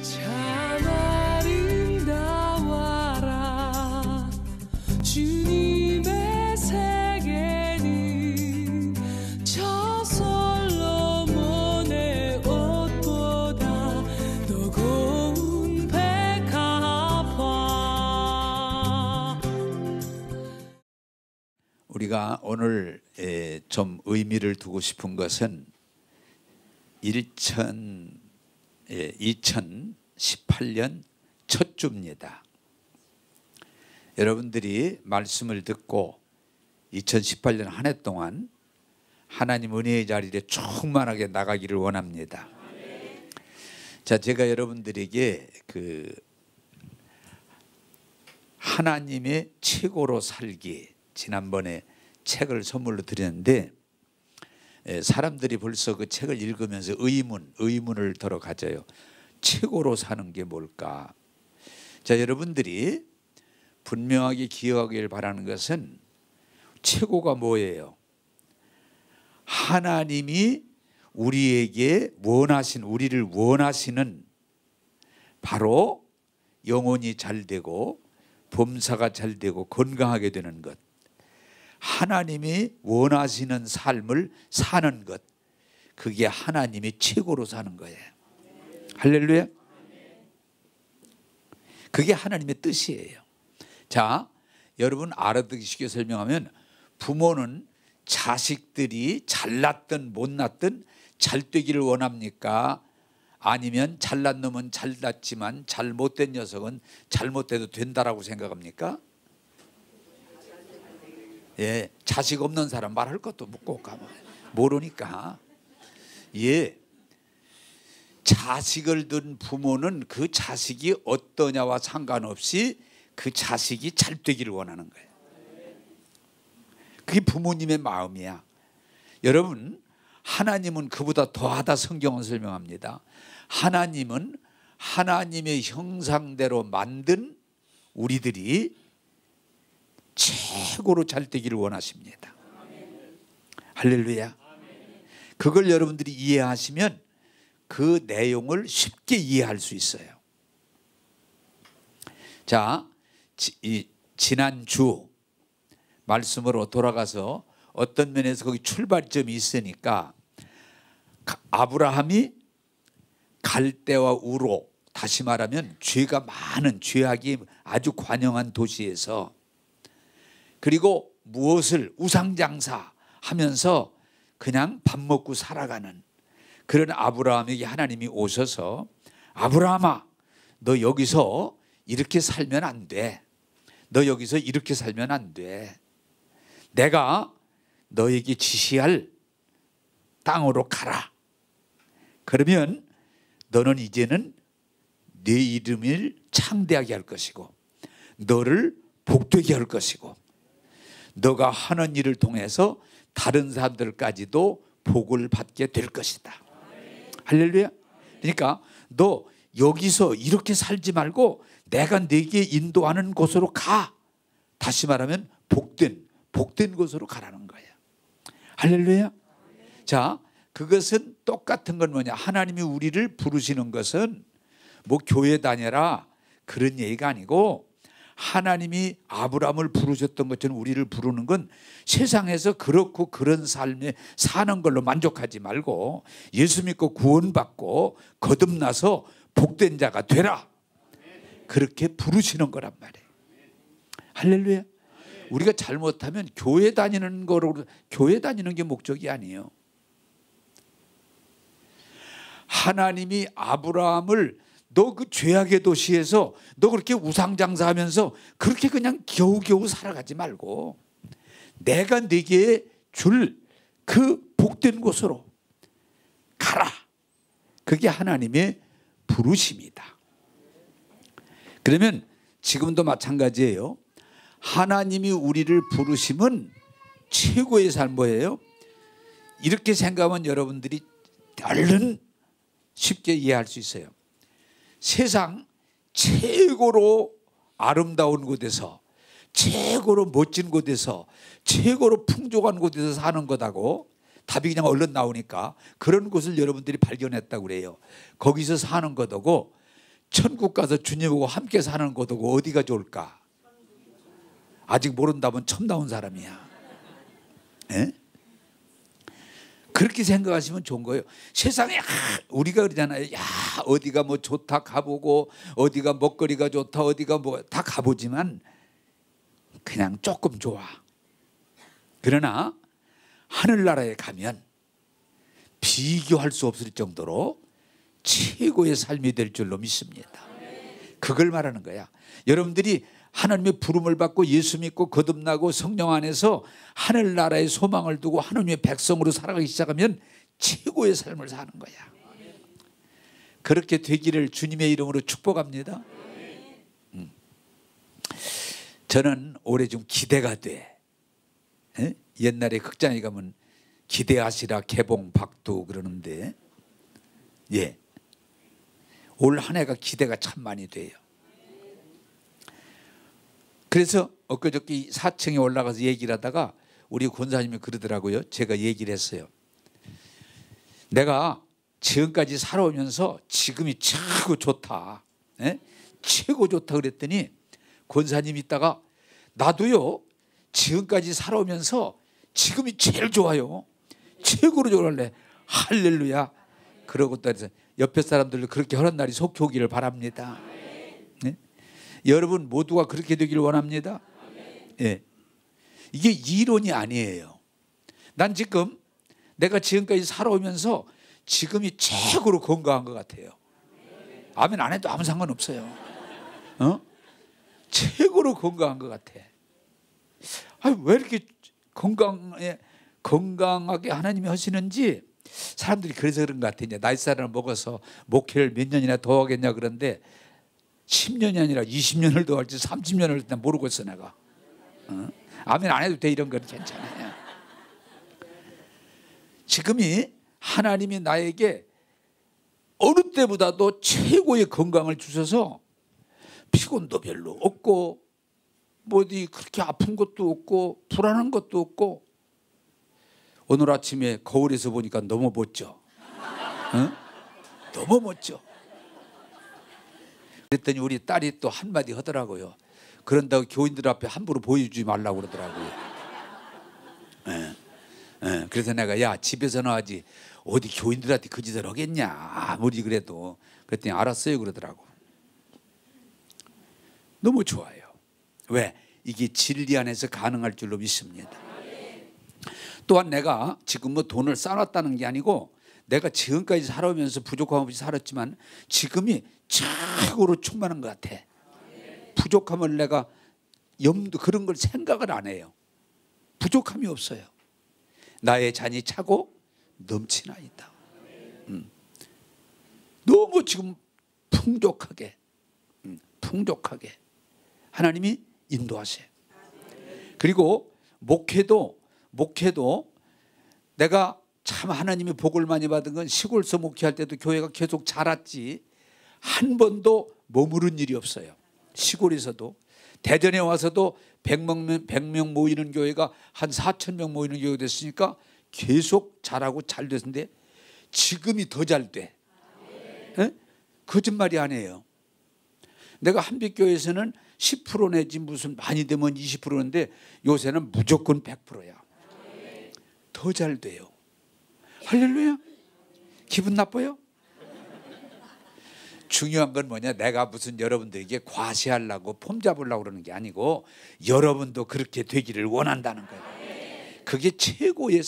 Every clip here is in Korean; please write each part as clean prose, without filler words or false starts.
참 아름다워라 주님의 세계는 저 솔로몬의 옷보다 더 고운 백합화. 우리가 오늘 좀 의미를 두고 싶은 것은 2018년 첫 주입니다. 여러분들이 말씀을 듣고 2018년 한 해 동안 하나님 은혜의 자리에 충만하게 나가기를 원합니다. 자, 제가 여러분들에게 하나님의 최고로 살기 지난번에 책을 선물로 드렸는데 사람들이 벌써 그 책을 읽으면서 의문을 덜어 가져요. 최고로 사는 게 뭘까? 자, 여러분들이 분명하게 기억하길 바라는 것은 최고가 뭐예요? 하나님이 우리에게 우리를 원하시는 바로 영혼이 잘 되고 범사가 잘 되고 건강하게 되는 것, 하나님이 원하시는 삶을 사는 것, 그게 하나님이 최고로 사는 거예요. 할렐루야. 그게 하나님의 뜻이에요. 자, 여러분 알아듣기 쉽게 설명하면 부모는 자식들이 잘났든 못났든 잘 되기를 원합니까? 아니면 잘난 놈은 잘났지만 잘못된 녀석은 잘못돼도 된다라고 생각합니까? 예, 자식 없는 사람 말할 것도 묻고 가만 모르니까. 예, 자식을 둔 부모는 그 자식이 어떠냐와 상관없이 그 자식이 잘 되기를 원하는 거예요. 그게 부모님의 마음이야. 여러분, 하나님은 그보다 더하다 성경은 설명합니다. 하나님은 하나님의 형상대로 만든 우리들이 최고로 잘 되기를 원하십니다. 할렐루야. 그걸 여러분들이 이해하시면 그 내용을 쉽게 이해할 수 있어요. 자, 지난주 말씀으로 돌아가서 어떤 면에서 거기 출발점이 있으니까 아브라함이 갈대와 우로, 다시 말하면 죄가 많은, 죄악이 아주 관영한 도시에서, 그리고 무엇을 우상장사 하면서 그냥 밥 먹고 살아가는 그런 아브라함에게 하나님이 오셔서, 아브라함아, 너 여기서 이렇게 살면 안 돼. 너 여기서 이렇게 살면 안 돼. 내가 너에게 지시할 땅으로 가라. 그러면 너는 이제는 내 이름을 창대하게 할 것이고 너를 복되게 할 것이고 너가 하는 일을 통해서 다른 사람들까지도 복을 받게 될 것이다. 할렐루야. 그러니까 너 여기서 이렇게 살지 말고 내가 네게 인도하는 곳으로 가. 다시 말하면 복된 곳으로 가라는 거예요. 할렐루야. 자, 그것은 똑같은 건 뭐냐? 하나님이 우리를 부르시는 것은 뭐 교회 다녀라 그런 얘기가 아니고, 하나님이 아브라함을 부르셨던 것처럼 우리를 부르는 건 세상에서 그렇고 그런 삶에 사는 걸로 만족하지 말고 예수 믿고 구원받고 거듭나서 복된 자가 되라, 그렇게 부르시는 거란 말이에요. 할렐루야. 우리가 잘못하면 교회 다니는 게 목적이 아니에요. 하나님이 아브라함을 너 그 죄악의 도시에서 너 그렇게 우상장사하면서 그렇게 그냥 겨우겨우 살아가지 말고 내가 네게 줄 그 복된 곳으로 가라. 그게 하나님의 부르심이다. 그러면 지금도 마찬가지예요. 하나님이 우리를 부르심은 최고의 삶 뭐예요? 이렇게 생각하면 여러분들이 얼른 쉽게 이해할 수 있어요. 세상 최고로 아름다운 곳에서, 최고로 멋진 곳에서, 최고로 풍족한 곳에서 사는 것하고 답이 그냥 얼른 나오니까 그런 곳을 여러분들이 발견했다고 그래요. 거기서 사는 것하고 천국 가서 주님하고 함께 사는 것하고 어디가 좋을까? 아직 모른다면 처음 나온 사람이야. 에? 그렇게 생각하시면 좋은 거예요. 세상에 우리가 그러잖아요. 야, 어디가 뭐 좋다 가보고, 어디가 먹거리가 좋다, 어디가 뭐 다 가보지만 그냥 조금 좋아. 그러나 하늘나라에 가면 비교할 수 없을 정도로 최고의 삶이 될 줄로 믿습니다. 그걸 말하는 거야. 여러분들이 하나님의 부름을 받고 예수 믿고 거듭나고 성령 안에서 하늘나라의 소망을 두고 하나님의 백성으로 살아가기 시작하면 최고의 삶을 사는 거야. 그렇게 되기를 주님의 이름으로 축복합니다. 저는 올해 좀 기대가 돼. 에? 옛날에 극장에 가면 기대하시라 개봉 박두 그러는데, 예, 올 한 해가 기대가 참 많이 돼요. 그래서 엊그저께 4층에 올라가서 얘기를 하다가 우리 권사님이 그러더라고요. 제가 얘기를 했어요. 내가 지금까지 살아오면서 지금이 최고 좋다, 에? 최고 좋다 그랬더니 권사님이 있다가 나도요 지금까지 살아오면서 지금이 제일 좋아요. 최고로 좋을래. 할렐루야. 그러고 또 옆에 사람들도 그렇게 하는 날이 속히 오기를 바랍니다. 네? 여러분 모두가 그렇게 되기를 원합니다. 예. 이게 이론이 아니에요. 난 지금 내가 지금까지 살아오면서 지금이 최고로 건강한 것 같아요. 아멘 안 해도 아무 상관없어요. 어? 최고로 건강한 것 같아. 왜 이렇게 건강하게 하나님이 하시는지 사람들이 그래서 그런 것 같아. 이제 나이살을 먹어서 목회를 몇 년이나 더 하겠냐 그런데 10년이 아니라 20년을 더 할지 30년을 더 모르고 있어 내가. 아멘 안 해도 돼. 이런 건 괜찮아요. 지금이 하나님이 나에게 어느 때보다도 최고의 건강을 주셔서 피곤도 별로 없고 뭐 어디 그렇게 아픈 것도 없고 불안한 것도 없고. 오늘 아침에 거울에서 보니까 너무 멋져. 응? 너무 멋져. 그랬더니 우리 딸이 또 한마디 하더라고요. 그런다고 교인들 앞에 함부로 보여주지 말라고 그러더라고요. 그래서 내가 야 집에서나 하지 어디 교인들한테 그 짓을 하겠냐 아무리 그래도. 그랬더니 알았어요 그러더라고. 너무 좋아요. 왜? 이게 진리 안에서 가능할 줄로 믿습니다. 또한 내가 지금 뭐 돈을 쌓아놨다는 게 아니고 내가 지금까지 살아오면서 부족함 없이 살았지만 지금이 최고로 충만한 것 같아. 부족함을 내가 그런 걸 생각을 안 해요. 부족함이 없어요. 나의 잔이 차고 넘치나이다. 너무 지금 풍족하게 하나님이 인도하세요. 그리고 목회도 내가 참 하나님이 복을 많이 받은 건 시골서 목회할 때도 교회가 계속 자랐지 한 번도 머무른 일이 없어요. 시골에서도 대전에 와서도 100명 모이는 교회가 한 4,000명 모이는 교회가 됐으니까 계속 잘하고 잘 됐는데 지금이 더 잘 돼. 에? 거짓말이 아니에요. 내가 한빛교회에서는 10% 내지 무슨 많이 되면 20%인데 요새는 무조건 100%야. 더 잘 돼요. 할렐루야. 기분 나빠요? 중요한 건 뭐냐, 내가 무슨 여러분들에게 과시하려고 폼 잡으려고 그러는 게 아니고 여러분도 그렇게 되기를 원한다는 거예요. 그게 최고의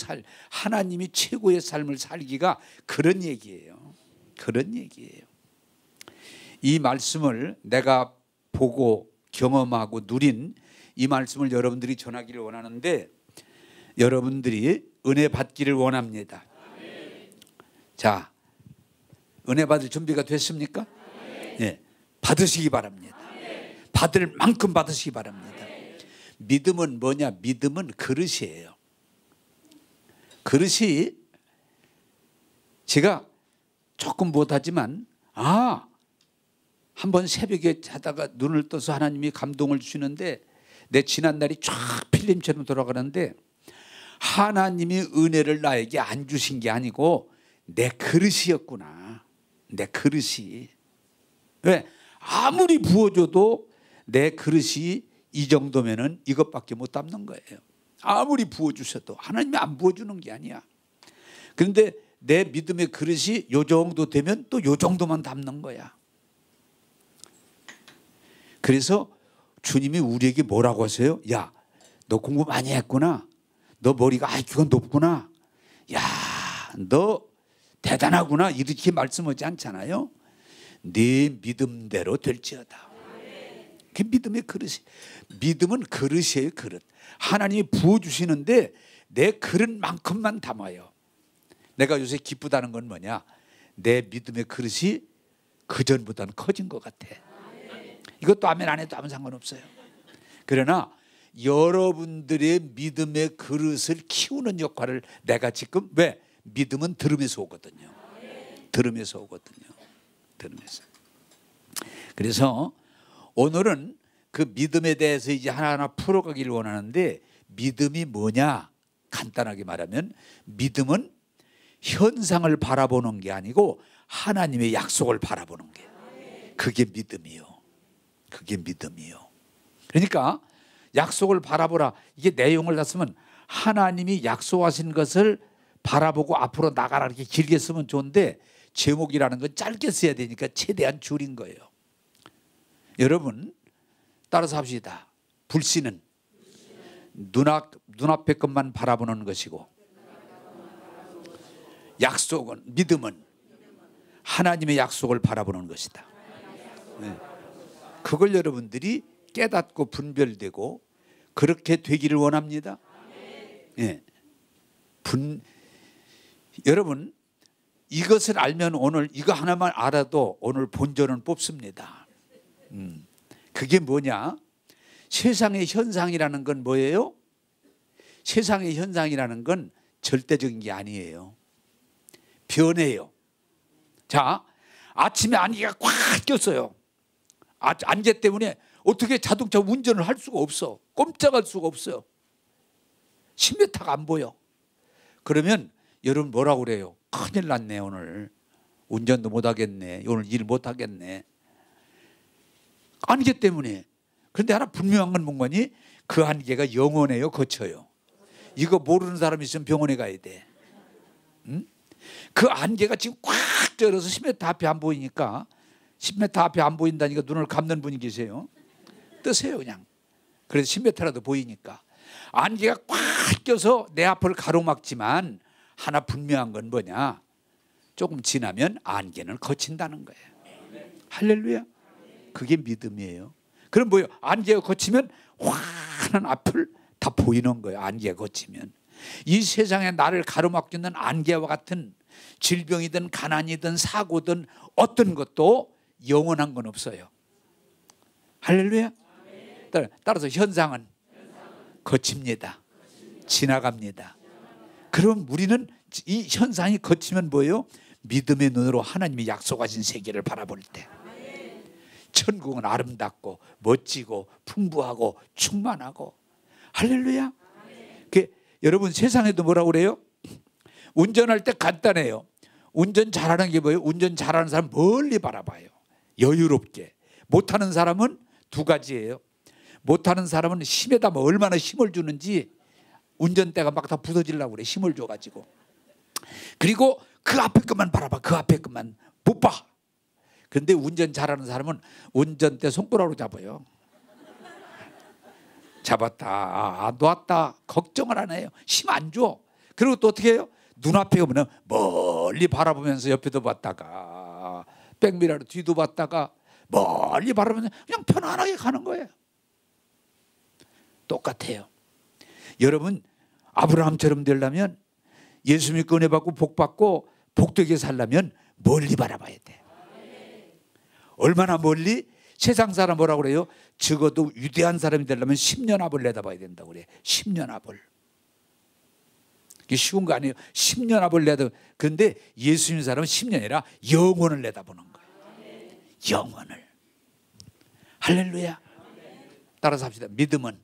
하나님이 최고의 삶을 살기가 그런 얘기예요. 그런 얘기예요. 이 말씀을 내가 보고 경험하고 누린 이 말씀을 여러분들이 전하기를 원하는데 여러분들이 은혜 받기를 원합니다. 자, 은혜 받을 준비가 됐습니까? 예, 받으시기 바랍니다. 받을 만큼 받으시기 바랍니다. 믿음은 뭐냐? 믿음은 그릇이에요. 그릇이 제가 조금 못하지만 한번 새벽에 자다가 눈을 떠서 하나님이 감동을 주시는데 내 지난 날이 쫙 필름처럼 돌아가는데 하나님이 은혜를 나에게 안 주신 게 아니고 내 그릇이었구나. 내 그릇이. 왜? 아무리 부어줘도 내 그릇이 이 정도면은 이것밖에 못 담는 거예요. 아무리 부어주셔도 하나님이 안 부어주는 게 아니야. 그런데 내 믿음의 그릇이 요 정도 되면 또 요 정도만 담는 거야. 그래서 주님이 우리에게 뭐라고 하세요? 야, 너 공부 많이 했구나. 너 머리가 IQ가 높구나. 야, 너 대단하구나. 이렇게 말씀하지 않잖아요. 네 믿음대로 될지어다. 그게 믿음의 그릇이. 믿음은 그릇이에요, 그릇. 하나님이 부어주시는데 내 그릇만큼만 담아요. 내가 요새 기쁘다는 건 뭐냐? 내 믿음의 그릇이 그전보다는 커진 것 같아. 이것도 아멘 안 해도 아무 상관없어요. 그러나 여러분들의 믿음의 그릇을 키우는 역할을 내가 지금, 왜? 믿음은 들음에서 오거든요. 들음에서 오거든요. 들음에서. 그래서 오늘은 그 믿음에 대해서 이제 하나하나 풀어가기를 원하는데, 믿음이 뭐냐? 간단하게 말하면 믿음은 현상을 바라보는 게 아니고 하나님의 약속을 바라보는 게, 그게 믿음이요. 그게 믿음이요. 그러니까 약속을 바라보라, 이게 내용을 다 쓰면 하나님이 약속하신 것을 바라보고 앞으로 나가라 이렇게 길게 쓰면 좋은데, 제목이라는 건 짧게 써야 되니까 최대한 줄인 거예요. 여러분 따라서 합시다. 불신은 눈앞의 것만 바라보는 것이고, 약속은, 믿음은 하나님의 약속을 바라보는 것이다. 네. 그걸 여러분들이 깨닫고 분별되고 그렇게 되기를 원합니다. 네. 여러분 이것을 알면, 오늘 이거 하나만 알아도 오늘 본전은 뽑습니다. 그게 뭐냐? 세상의 현상이라는 건 뭐예요? 세상의 현상이라는 건 절대적인 게 아니에요. 변해요. 자, 아침에 안개가 꽉 꼈어요. 안개 때문에 어떻게 자동차 운전을 할 수가 없어. 꼼짝할 수가 없어요. 10m가 안 보여. 그러면 여러분 뭐라고 그래요? 큰일 났네, 오늘 운전도 못하겠네, 오늘 일 못하겠네, 안개 때문에. 그런데 하나 분명한 건 뭔가니? 그 안개가 영원해요, 거쳐요? 이거 모르는 사람이 있으면 병원에 가야 돼. 응? 그 안개가 지금 꽉 쩔어서 10m 앞에 안 보이니까, 10m 앞에 안 보인다니까 눈을 감는 분이 계세요. 뜨세요 그냥. 그래서 10m라도 보이니까. 안개가 꽉 껴서 내 앞을 가로막지만 하나 분명한 건 뭐냐? 조금 지나면 안개는 거친다는 거예요. 할렐루야. 그게 믿음이에요. 그럼 뭐예요? 안개가 거치면 환한 앞을 다 보이는 거예요. 안개가 거치면. 이 세상에 나를 가로막는 안개와 같은 질병이든 가난이든 사고든 어떤 것도 영원한 건 없어요. 할렐루야. 따라서 현상은 거칩니다. 지나갑니다. 그럼 우리는 이 현상이 거치면 뭐예요? 믿음의 눈으로 하나님이 약속하신 세계를 바라볼 때 천국은 아름답고 멋지고 풍부하고 충만하고. 할렐루야. 여러분 세상에도 뭐라고 그래요? 운전할 때 간단해요. 운전 잘하는 게 뭐예요? 운전 잘하는 사람 멀리 바라봐요. 여유롭게. 못하는 사람은 두 가지예요. 못하는 사람은 힘에다 뭐 얼마나 힘을 주는지 운전대가 막 다 부서지려고 그래. 힘을 줘가지고. 그리고 그 앞에 것만 바라봐. 그 앞에 것만 못 봐. 그런데 운전 잘하는 사람은 운전대 손가락으로 잡아요. 잡았다, 놓았다, 걱정을 안 해요. 힘 안 줘. 그리고 또 어떻게 해요? 눈앞에 오면 멀리 바라보면서 옆에도 봤다가 백미러로 뒤도 봤다가 멀리 바라보면서 그냥 편안하게 가는 거예요. 똑같아요. 여러분 아브라함처럼 되려면, 예수 믿고 은혜 받고 복 받고 복되게 살려면 멀리 바라봐야 돼. 얼마나 멀리? 세상 사람 뭐라고 그래요? 적어도 위대한 사람이 되려면 10년 앞을 내다봐야 된다고 그래. 10년 앞을. 이게 쉬운 거 아니에요. 10년 앞을 내다. 그런데 예수 믿는 사람은 10년이 아니라 영원을 내다보는 거예요. 영원을. 할렐루야. 따라서 합시다. 믿음은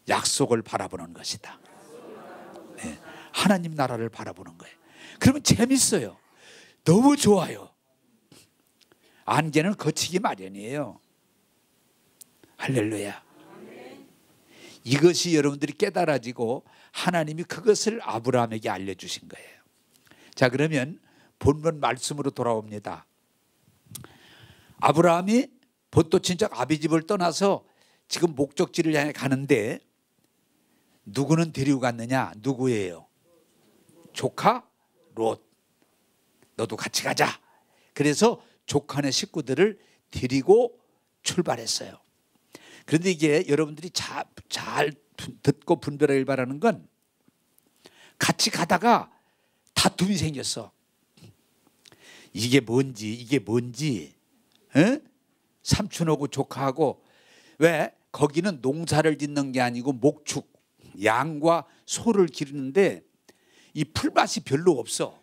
약속을 바라보는 것이다. 네. 하나님 나라를 바라보는 거예요. 그러면 재밌어요. 너무 좋아요. 안개는 거치기 마련이에요. 할렐루야. 이것이 여러분들이 깨달아지고 하나님이 그것을 아브라함에게 알려주신 거예요. 자, 그러면 본문 말씀으로 돌아옵니다. 아브라함이 본토 친척 아비집을 떠나서 지금 목적지를 향해 가는데 누구는 데리고 갔느냐? 누구예요? 조카 롯. 너도 같이 가자. 그래서 조카네 식구들을 데리고 출발했어요. 그런데 이게 여러분들이 잘 듣고 분별하길 바라는 건 같이 가다가 다툼이 생겼어. 이게 뭔지 에? 삼촌하고 조카하고 왜 거기는 농사를 짓는 게 아니고 목축 양과 소를 기르는데 이 풀밭이 별로 없어.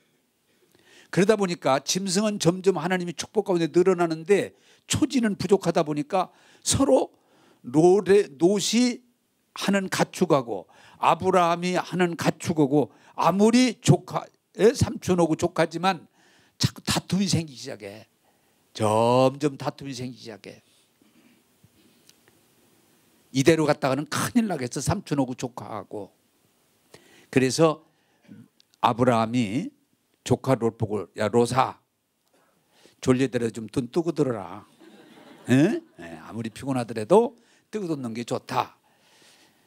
그러다 보니까 짐승은 점점 하나님의 축복 가운데 늘어나는데 초지는 부족하다 보니까 서로 롯이 하는 가축하고 아브라함이 하는 가축하고 아무리 삼촌하고 조카지만 자꾸 다툼이 생기기 시작해. 점점 다툼이 생기기 시작해. 이대로 갔다가는 큰일 나겠어. 삼촌하고 조카하고. 그래서 아브라함이 조카 롯 보고 야 롯아 졸리더라도 좀 눈 뜨고 들어라. 아무리 피곤하더라도 뜨고 듣는 게 좋다.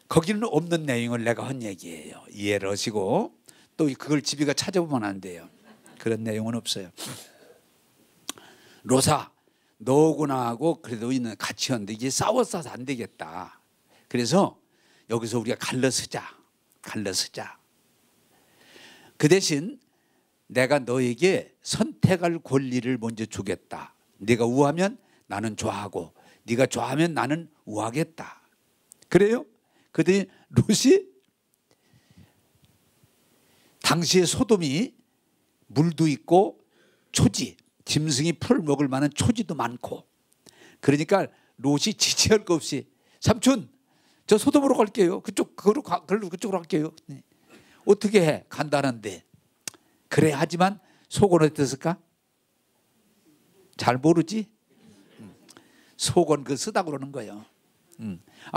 거기는 없는 내용을 내가 한 얘기예요. 이해를 하시고 또 그걸 집이가 찾아보면 안 돼요. 그런 내용은 없어요. 롯아 너하고 나하고 그래도 있는 같이 했는데 이게 싸워서 안 되겠다. 그래서 여기서 우리가 갈라서자. 그 대신 내가 너에게 선택할 권리를 먼저 주겠다. 네가 우하면 나는 좋아하고 네가 좋아하면 나는 우하겠다. 그래요? 그랬더니 롯이 당시에 소돔이 물도 있고 초지, 짐승이 풀을 먹을 만한 초지도 많고 그러니까 롯이 지체할 것 없이 삼촌 저 소돔으로 갈게요. 그쪽으로 갈게요. 어떻게 해? 간다는데 그래 하지만 속은 어땠을까? 잘 모르지? 속은 그 쓰다 그러는 거예요.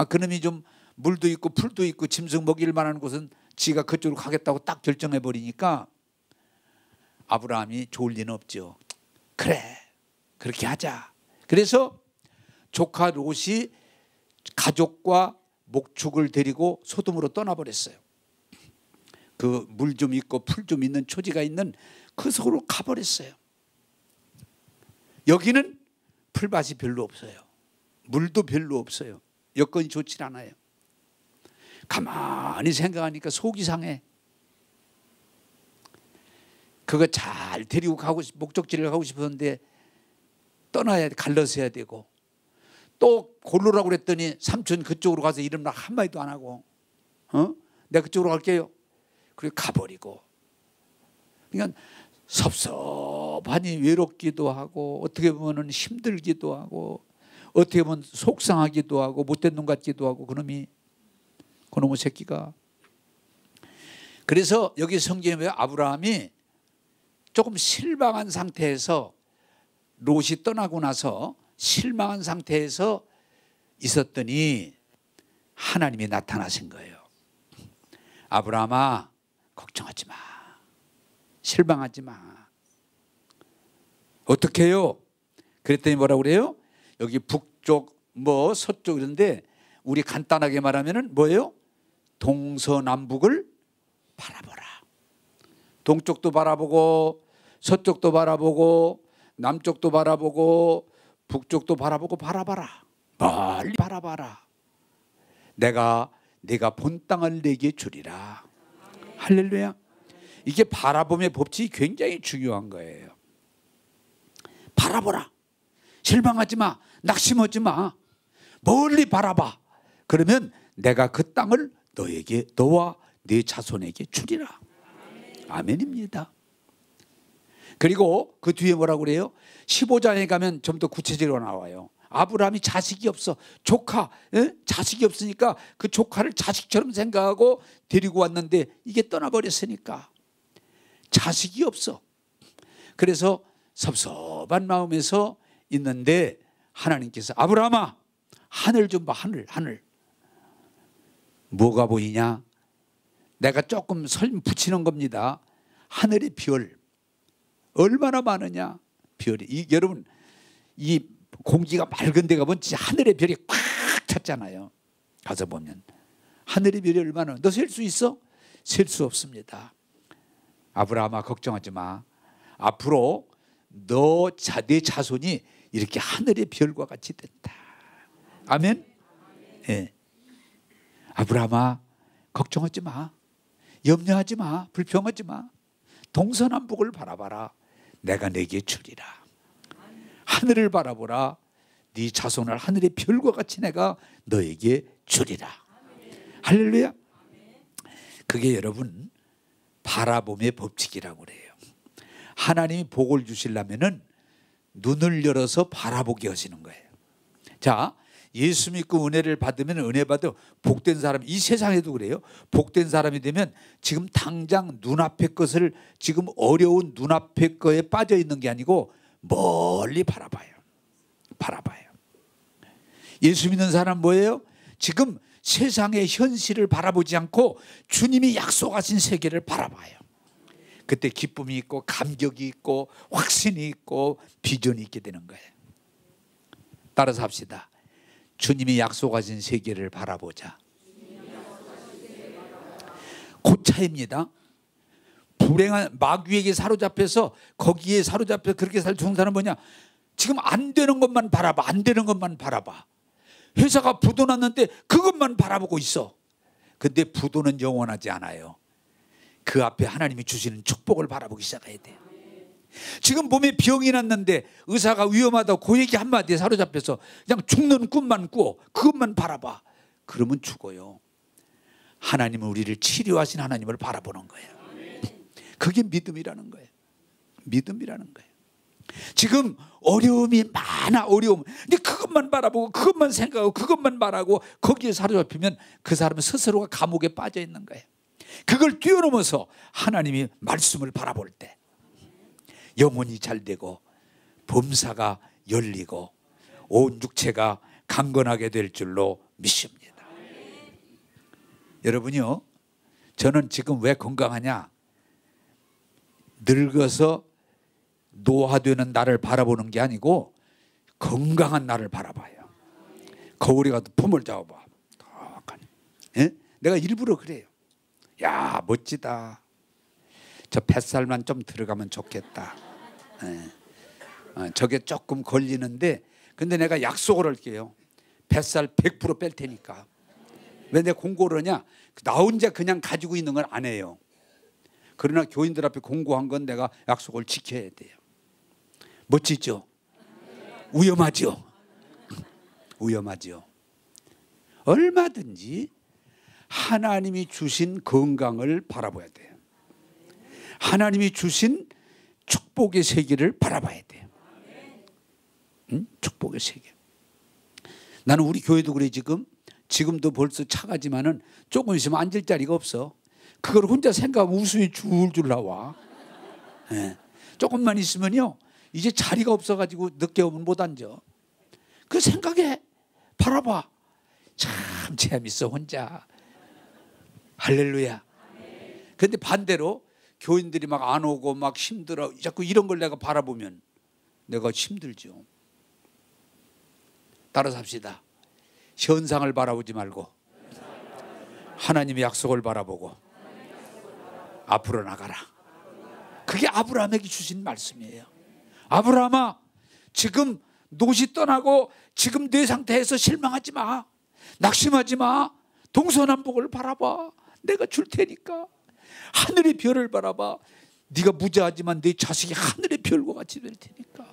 그놈이 좀 물도 있고 풀도 있고 짐승 먹일 만한 곳은 지가 그쪽으로 가겠다고 딱 결정해 버리니까 아브라함이 좋을 리는 없죠. 그래 그렇게 하자. 그래서 조카 롯이 가족과 목축을 데리고 소돔으로 떠나버렸어요. 그 물 좀 있고 풀 좀 있는 초지가 있는 그 속으로 가버렸어요. 여기는 풀밭이 별로 없어요. 물도 별로 없어요. 여건이 좋지 않아요. 가만히 생각하니까 속이 상해. 그거 잘 데리고 가고 목적지를 가고 싶었는데 떠나야 돼. 갈라서 해야 되고 또 고르라고 그랬더니 삼촌 그쪽으로 가서 이름 한마디도 안 하고 내가 그쪽으로 갈게요. 그리고 가버리고 그러니까 섭섭하니 외롭기도 하고 어떻게 보면 힘들기도 하고 어떻게 보면 속상하기도 하고 못된 놈 같기도 하고 그놈의 새끼가. 그래서 여기 성경에 보면 아브라함이 조금 실망한 상태에서 롯이 떠나고 나서 실망한 상태에서 있었더니 하나님이 나타나신 거예요. 아브라함아 걱정하지 마. 실망하지 마. 어떻게 해요? 그랬더니 뭐라고 그래요? 여기 북쪽 서쪽 이런데 우리 간단하게 말하면은 뭐예요? 동서남북을 바라보라. 동쪽도 바라보고 서쪽도 바라보고 남쪽도 바라보고 북쪽도 바라보고 바라봐라. 멀리 바라봐라. 네가 본 땅을 내게 주리라. 할렐루야. 이게 바라봄의 법칙이 굉장히 중요한 거예요. 바라보라. 실망하지 마. 낙심하지 마. 멀리 바라봐. 그러면 내가 그 땅을 너와 네 자손에게 주리라. 아멘입니다. 그리고 그 뒤에 뭐라고 그래요? 15장에 가면 좀 더 구체적으로 나와요. 아브라함이 자식이 없어. 조카, 자식이 없으니까 그 조카를 자식처럼 생각하고 데리고 왔는데 이게 떠나버렸으니까 자식이 없어. 그래서 섭섭한 마음에서 있는데 하나님께서 아브라함아 하늘 좀 봐. 하늘. 뭐가 보이냐? 내가 조금 설명 붙이는 겁니다. 하늘의 별 얼마나 많으냐? 별이 여러분 이 공기가 맑은 데 가보면 진짜 하늘의 별이 꽉 찼잖아요. 가서 보면 하늘의 별이 얼마나 너 셀 수 있어? 셀 수 없습니다. 아브라함아 걱정하지 마. 앞으로 내 자손이 이렇게 하늘의 별과 같이 된다. 아멘. 예. 아브라함아 걱정하지 마. 염려하지 마. 불평하지 마. 동서남북을 바라봐라. 내가 내게 주리라. 하늘을 바라보라. 네 자손을 하늘의 별과 같이 내가 너에게 주리라. 할렐루야. 그게 여러분 바라봄의 법칙이라고 그래요. 하나님이 복을 주시려면은 눈을 열어서 바라보게 하시는 거예요. 자, 예수 믿고 은혜를 받으면 은혜 받아 복된 사람, 이 세상에도 그래요. 복된 사람이 되면 지금 당장 눈앞의 것을 지금 어려운 눈앞의 거에 빠져 있는 게 아니고 멀리 바라봐요. 예수 믿는 사람 뭐예요? 지금 세상의 현실을 바라보지 않고 주님이 약속하신 세계를 바라봐요. 그때 기쁨이 있고 감격이 있고 확신이 있고 비전이 있게 되는 거예요. 따라서 합시다. 주님이 약속하신 세계를 바라보자. 그 차이입니다. 불행한 마귀에게 사로잡혀서 거기에 사로잡혀 그렇게 살 좋은 사람은 뭐냐? 지금 안 되는 것만 바라봐. 안 되는 것만 바라봐. 회사가 부도 났는데 그것만 바라보고 있어. 근데 부도는 영원하지 않아요. 그 앞에 하나님이 주시는 축복을 바라보기 시작해야 돼요. 지금 몸에 병이 났는데 의사가 위험하다고 그 얘기 한마디에 사로잡혀서 그냥 죽는 꿈만 꾸어. 그것만 바라봐. 그러면 죽어요. 하나님은 우리를 치료하신 하나님을 바라보는 거예요. 그게 믿음이라는 거예요. 믿음이라는 거예요. 지금 어려움이 많아. 어려움. 근데 그것만 바라보고 그것만 생각하고 그것만 말하고 거기에 사로잡히면 그 사람은 스스로가 감옥에 빠져 있는 거예요. 그걸 뛰어넘어서 하나님이 말씀을 바라볼 때 영혼이 잘 되고 범사가 열리고 온 육체가 강건하게 될 줄로 믿습니다. 여러분요, 저는 지금 왜 건강하냐? 늙어서 노화되는 나를 바라보는 게 아니고 건강한 나를 바라봐요. 거울에 가도 품을 잡아봐. 예? 내가 일부러 그래요. 야, 멋지다. 저 뱃살만 좀 들어가면 좋겠다. 저게 조금 걸리는데 근데 내가 약속을 할게요. 뱃살 100% 뺄 테니까. 왜 내가 공고를 하냐? 나 혼자 그냥 가지고 있는 건 안 해요. 그러나 교인들 앞에 공고한 건 내가 약속을 지켜야 돼요. 멋지죠? 위험하죠? 위험하죠. 얼마든지 하나님이 주신 건강을 바라봐야 돼요. 하나님이 주신 축복의 세계를 바라봐야 돼요. 응? 축복의 세계. 나는 우리 교회도 그래. 지금도 벌써 차가지만은 조금 있으면 앉을 자리가 없어. 그걸 혼자 생각하면 웃음이 줄줄 나와. 네. 조금만 있으면요 이제 자리가 없어가지고 늦게 오면 못 앉아. 그 생각에 바라봐. 참 재밌어 혼자. 할렐루야. 그런데 반대로 교인들이 막 안 오고 막 힘들어 자꾸 이런 걸 내가 바라보면 내가 힘들죠. 따라서 합시다. 현상을 바라보지 말고 하나님의 약속을 바라보고 앞으로 나가라. 그게 아브라함에게 주신 말씀이에요. 아브라함아, 지금 노시 떠나고 지금 내 상태에서 실망하지 마. 낙심하지 마. 동서남북을 바라봐. 내가 줄 테니까. 하늘의 별을 바라봐. 네가 무자하지만 네 자식이 하늘의 별과 같이 될 테니까.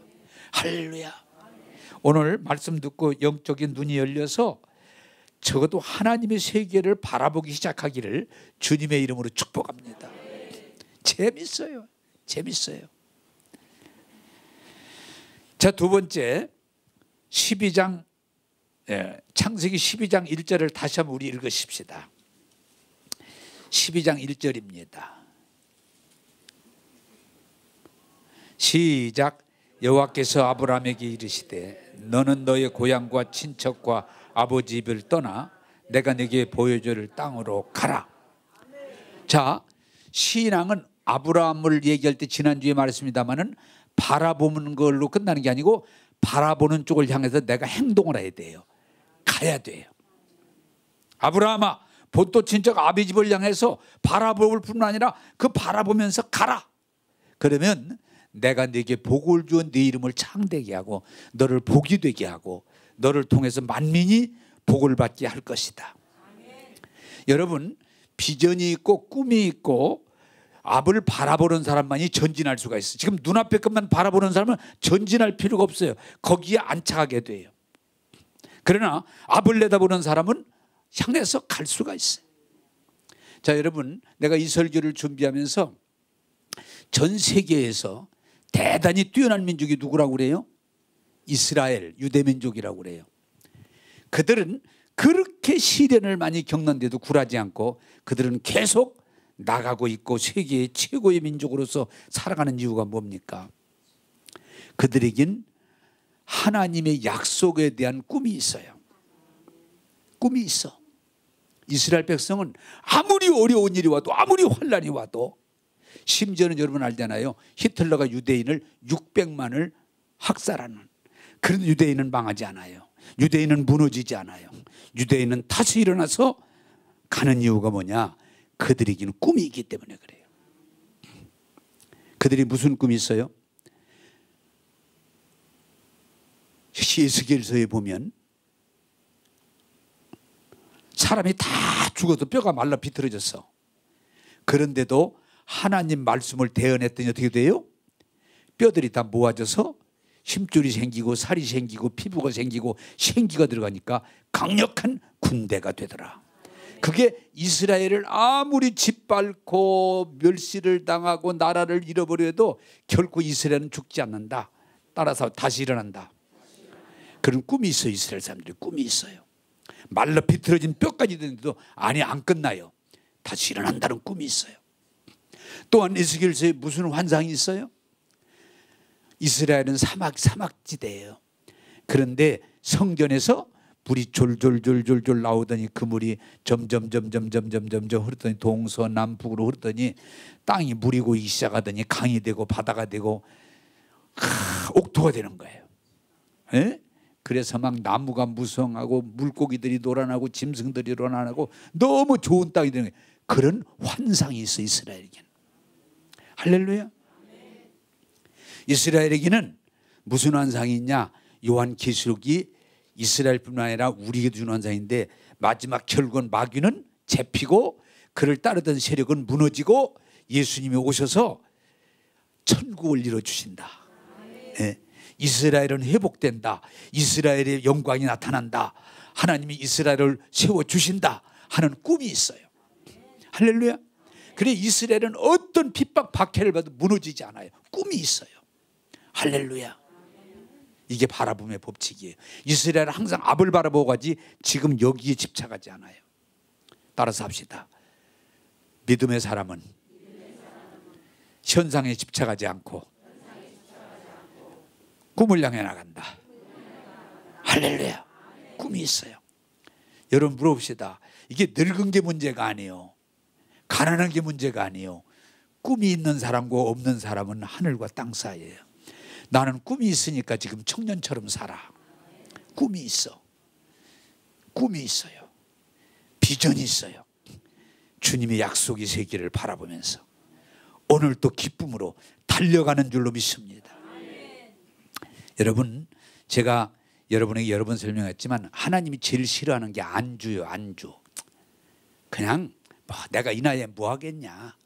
할렐루야. 오늘 말씀 듣고 영적인 눈이 열려서 적어도 하나님의 세계를 바라보기 시작하기를 주님의 이름으로 축복합니다. 재밌어요. 재밌어요. 자, 두 번째 12장 창세기 12장 1절을 다시 한번 우리 읽으십시다. 12장 1절입니다. 시작. 여호와께서 아브라함에게 이르시되 너는 너의 고향과 친척과 아버지 집을 떠나 내가 네게 보여줄 땅으로 가라. 자, 신앙은 아브라함을 얘기할 때 지난주에 말했습니다마는 바라보는 걸로 끝나는 게 아니고 바라보는 쪽을 향해서 내가 행동을 해야 돼요. 가야 돼요. 아브라함아, 본토 친척 아비 집을 향해서 바라볼 뿐만 아니라 그 바라보면서 가라. 그러면 내가 네게 복을 주어 네 이름을 창대게 하고 너를 복이 되게 하고 너를 통해서 만민이 복을 받게 할 것이다. 여러분, 비전이 있고 꿈이 있고 앞을 바라보는 사람만이 전진할 수가 있어요. 지금 눈앞에 것만 바라보는 사람은 전진할 필요가 없어요. 거기에 안착하게 돼요. 그러나 앞을 내다보는 사람은 향해서 갈 수가 있어요. 자, 여러분, 내가 이 설교를 준비하면서 전 세계에서 대단히 뛰어난 민족이 누구라고 그래요? 이스라엘, 유대민족이라고 그래요. 그들은 그렇게 시련을 많이 겪는데도 굴하지 않고 그들은 계속 나가고 있고 세계의 최고의 민족으로서 살아가는 이유가 뭡니까? 그들에겐 하나님의 약속에 대한 꿈이 있어요. 꿈이 있어. 이스라엘 백성은 아무리 어려운 일이 와도 아무리 환난이 와도 심지어는 여러분 알잖아요. 히틀러가 유대인을 600만을 학살하는 그런 유대인은 망하지 않아요. 유대인은 무너지지 않아요. 유대인은 다시 일어나서 가는 이유가 뭐냐? 그들에게는 꿈이 있기 때문에 그래요. 그들이 무슨 꿈이 있어요? 에스겔서에 보면 사람이 다 죽어도 뼈가 말라 비틀어졌어. 그런데도 하나님 말씀을 대언했더니 어떻게 돼요? 뼈들이 다 모아져서 힘줄이 생기고 살이 생기고 피부가 생기고 생기가 들어가니까 강력한 군대가 되더라. 그게 이스라엘을 아무리 짓밟고 멸시를 당하고 나라를 잃어버려도 결코 이스라엘은 죽지 않는다. 따라서 다시 일어난다. 그런 꿈이 있어요. 이스라엘 사람들이 꿈이 있어요. 말라 비틀어진 뼈까지 되는데도 아니 안 끝나요. 다시 일어난다는 꿈이 있어요. 또한 에스겔서에 무슨 환상이 있어요? 이스라엘은 사막지대예요. 그런데 성전에서 물이 졸졸졸졸졸 나오더니 그 물이 점점 흐르더니 동서남북으로 흐르더니 땅이 물이 고이기 시작하더니 강이 되고 바다가 되고 옥토가 되는 거예요. 에? 그래서 막 나무가 무성하고 물고기들이 놀아나고 짐승들이 놀아나고 너무 좋은 땅이 되는 거예요. 그런 환상이 있어 이스라엘에게는. 할렐루야. 이스라엘에게는 무슨 환상이 있냐? 요한계시록이 이스라엘뿐만 아니라 우리에게도 주는 환상인데 마지막 결국은 마귀는 잡히고 그를 따르던 세력은 무너지고 예수님이 오셔서 천국을 이뤄주신다. 네. 이스라엘은 회복된다. 이스라엘의 영광이 나타난다. 하나님이 이스라엘을 세워주신다 하는 꿈이 있어요. 할렐루야. 그래 이스라엘은 어떤 핍박 박해를 받아도 무너지지 않아요. 꿈이 있어요. 할렐루야. 이게 바라봄의 법칙이에요. 이스라엘은 항상 앞을 바라보고 가지 지금 여기에 집착하지 않아요. 따라서 합시다. 믿음의 사람은 현상에 집착하지 않고 꿈을 향해 나간다. 할렐루야. 꿈이 있어요. 여러분 물어봅시다. 이게 늙은 게 문제가 아니에요. 가난한 게 문제가 아니에요. 꿈이 있는 사람과 없는 사람은 하늘과 땅 사이예요. 나는 꿈이 있으니까 지금 청년처럼 살아. 꿈이 있어. 꿈이 있어요. 비전이 있어요. 주님의 약속이 세기를 바라보면서 오늘 또 기쁨으로 달려가는 줄로 믿습니다. 여러분, 제가 여러분에게 여러 번 설명했지만 하나님이 제일 싫어하는 게 안주요. 안주. 그냥 내가 이 나이에 뭐 하겠냐,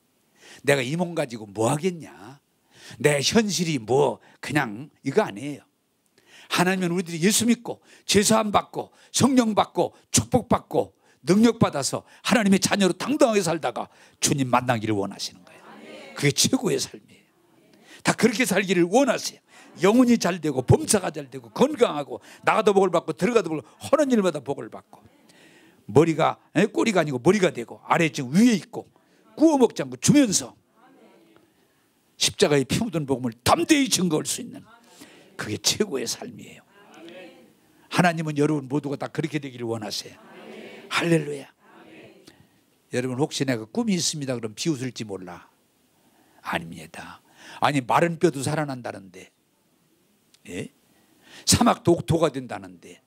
내가 이 몸 가지고 뭐 하겠냐, 내 현실이 뭐 그냥 이거 아니에요. 하나님은 우리들이 예수 믿고 제사함 받고 성령 받고 축복 받고 능력 받아서 하나님의 자녀로 당당하게 살다가 주님 만나기를 원하시는 거예요. 그게 최고의 삶이에요. 다 그렇게 살기를 원하세요. 영혼이 잘 되고 범사가 잘 되고 건강하고 나가도 복을 받고 들어가도 복을, 하는 일마다 복을 받고 머리가 꼬리가 아니고 머리가 되고 아래층 위에 있고 구워 먹지 않고 주면서 십자가의 피 묻은 복음을 담대히 증거할 수 있는 그게 최고의 삶이에요. 하나님은 여러분 모두가 다 그렇게 되기를 원하세요. 할렐루야. 여러분 혹시 내가 꿈이 있습니다 그럼 비웃을지 몰라. 아닙니다. 아니 마른 뼈도 살아난다는데, 예? 사막 독토가 된다는데,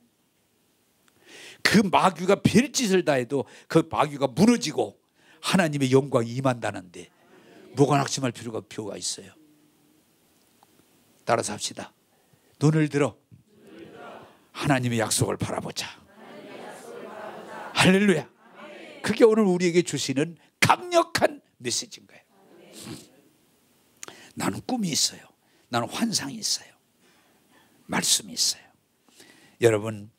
그 마귀가 별짓을 다 해도 그 마귀가 무너지고 하나님의 영광이 임한다는데 뭐가 낙심할 필요가 있어요. 따라서 합시다. 눈을 들어 하나님의 약속을 바라보자. 할렐루야. 그게 오늘 우리에게 주시는 강력한 메시지인 거예요. 나는 꿈이 있어요. 나는 환상이 있어요. 말씀이 있어요. 여러분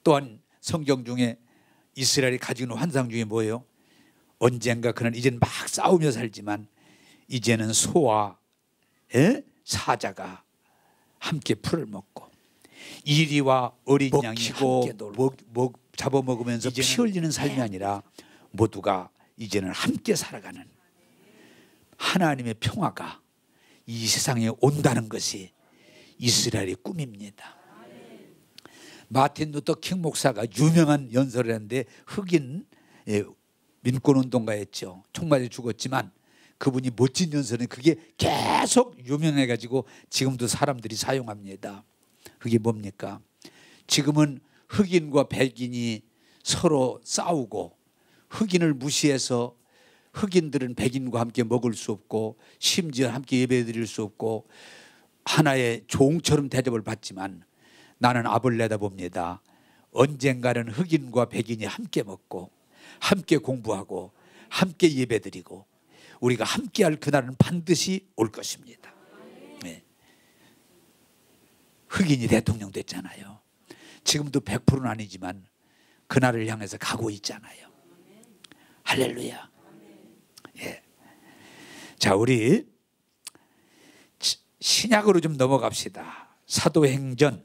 또한 성경 중에 이스라엘이 가지고 있는 환상 중에 뭐예요? 언젠가 그는 이제는 막 싸우며 살지만 이제는 소와 사자가 함께 풀을 먹고 이리와 어린 양이 함께 놀고 잡아먹으면서 피 흘리는 삶이 아니라 모두가 이제는 함께 살아가는 하나님의 평화가 이 세상에 온다는 것이 이스라엘의 꿈입니다. 마틴 루터 킹 목사가 유명한 연설을 했는데 흑인 민권운동가였죠. 총 맞아 죽었지만 그분이 멋진 연설은 그게 계속 유명해가지고 지금도 사람들이 사용합니다. 그게 뭡니까? 지금은 흑인과 백인이 서로 싸우고 흑인을 무시해서 흑인들은 백인과 함께 먹을 수 없고 심지어 함께 예배드릴 수 없고 하나의 종처럼 대접을 받지만 나는 앞을 내다봅니다. 언젠가는 흑인과 백인이 함께 먹고 함께 공부하고 함께 예배드리고 우리가 함께할 그날은 반드시 올 것입니다. 네. 흑인이 대통령 됐잖아요. 지금도 100%는 아니지만 그날을 향해서 가고 있잖아요. 할렐루야. 예. 자, 우리 신약으로 좀 넘어갑시다. 사도행전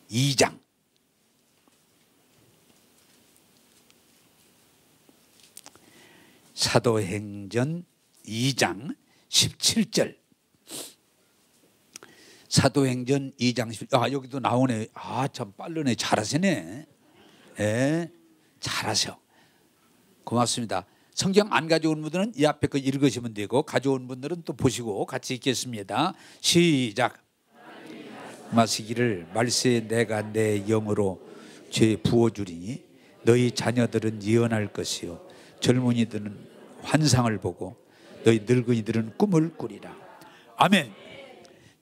2장. 사도행전 2장 17절. 사도행전 2장 17절. 여기도 나오네. 참 빠르네. 잘하시네. 예, 잘하셔. 고맙습니다. 성경 안 가져온 분들은 이 앞에 거 읽으시면 되고 가져온 분들은 또 보시고 같이 읽겠습니다. 시작. 마시기를 말세 내가 내 영으로 죄 부어주리니 너희 자녀들은 예언할 것이요 젊은이들은 환상을 보고 너희 늙은이들은 꿈을 꾸리라. 아멘.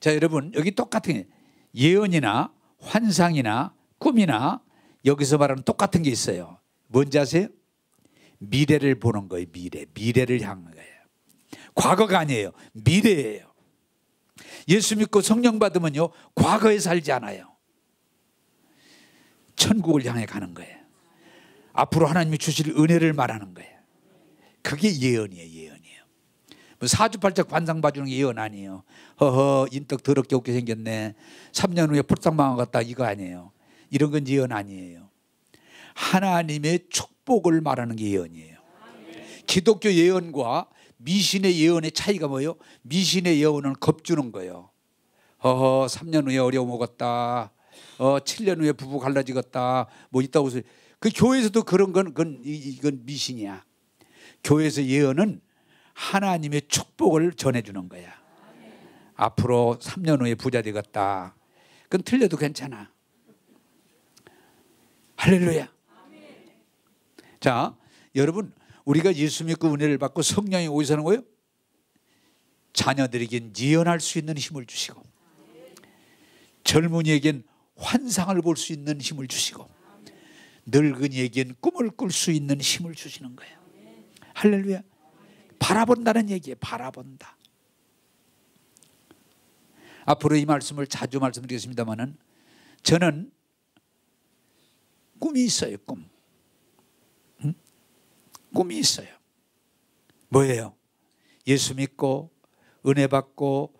자, 여러분 여기 똑같은 예언이나 환상이나 꿈이나 여기서 말하는 똑같은 게 있어요. 뭔지 아세요? 미래를 보는 거예요. 미래를 향한 거예요. 과거가 아니에요. 미래예요. 예수 믿고 성령 받으면요 과거에 살지 않아요. 천국을 향해 가는 거예요. 앞으로 하나님이 주실 은혜를 말하는 거예요. 그게 예언이에요. 뭐 사주팔자 관상 봐주는 게 예언 아니에요. 허허 인떡 더럽게 없게 생겼네. 3년 후에 폴상망한 것 같다 이거 아니에요. 이런 건 예언 아니에요. 하나님의 축복을 말하는 게 예언이에요. 기독교 예언과 미신의 예언의 차이가 뭐예요? 미신의 예언은 겁주는 거예요. 3년 후에 어려움 오겠다. 7년 후에 부부 갈라지겠다. 뭐 있다고 해서 그 교회에서도 그런 건 이건 미신이야. 교회에서 예언은 하나님의 축복을 전해주는 거야. 앞으로 3년 후에 부자 되겠다. 그건 틀려도 괜찮아. 할렐루야. 자, 여러분 우리가 예수 믿고 은혜를 받고 성령이 어디서 하는 거예요? 자녀들에겐 예언할 수 있는 힘을 주시고 젊은이에겐 환상을 볼 수 있는 힘을 주시고 늙은이에겐 꿈을 꿀 수 있는 힘을 주시는 거예요. 할렐루야. 바라본다는 얘기예요. 바라본다. 앞으로 이 말씀을 자주 말씀드리겠습니다마는 저는 꿈이 있어요. 꿈이 있어요. 뭐예요? 예수 믿고 은혜 받고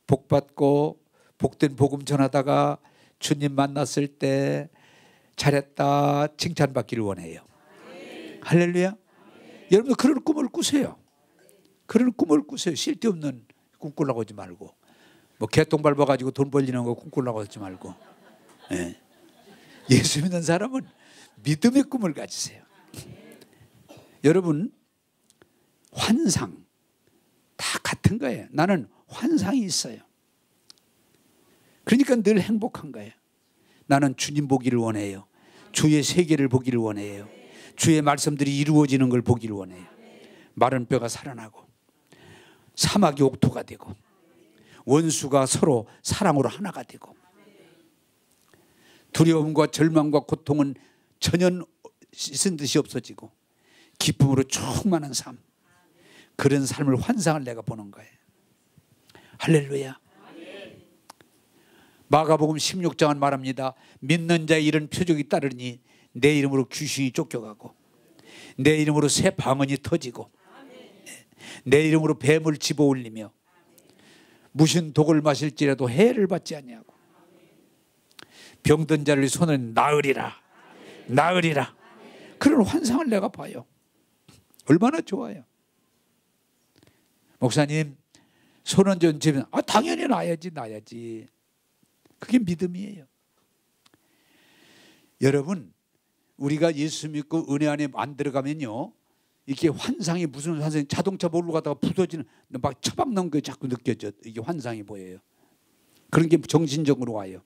복 받고 복된 복음 전하다가 주님 만났을 때 잘했다 칭찬받기를 원해요. 할렐루야. 여러분도 그런 꿈을 꾸세요. 그런 꿈을 꾸세요. 쓸데없는 꿈 꾸려고 하지 말고, 뭐 개똥 밟아가지고 돈 벌리는 거 꿈꾸려고 하지 말고. 예. 예수 믿는 사람은 믿음의 꿈을 가지세요. 여러분, 환상 다 같은 거예요. 나는 환상이 있어요. 그러니까 늘 행복한 거예요. 나는 주님 보기를 원해요. 주의 세계를 보기를 원해요. 주의 말씀들이 이루어지는 걸 보기를 원해요. 마른 뼈가 살아나고 사막이 옥토가 되고 원수가 서로 사랑으로 하나가 되고 두려움과 절망과 고통은 전혀 씻은 듯이 없어지고 기쁨으로 충만한 삶, 그런 삶을 환상을 내가 보는 거예요. 할렐루야. 마가복음 16장은 말합니다. 믿는 자의 이런 표적이 따르니 내 이름으로 귀신이 쫓겨가고 내 이름으로 새 방언이 터지고 내 이름으로 뱀을 집어올리며 무슨 독을 마실지라도 해를 받지 아니하고 병든 자를 손에 나으리라. 나으리라. 그런 환상을 내가 봐요. 얼마나 좋아요. 목사님, 손원전 집에 당연히 나야지. 그게 믿음이에요. 여러분, 우리가 예수 믿고 은혜 안에 안 들어가면요, 이게 환상이 무슨 환상이, 자동차 몰고 가다가 부서지는 막 처박는 게 자꾸 느껴져. 이게 환상이 보여요. 그런 게 정신적으로 와요.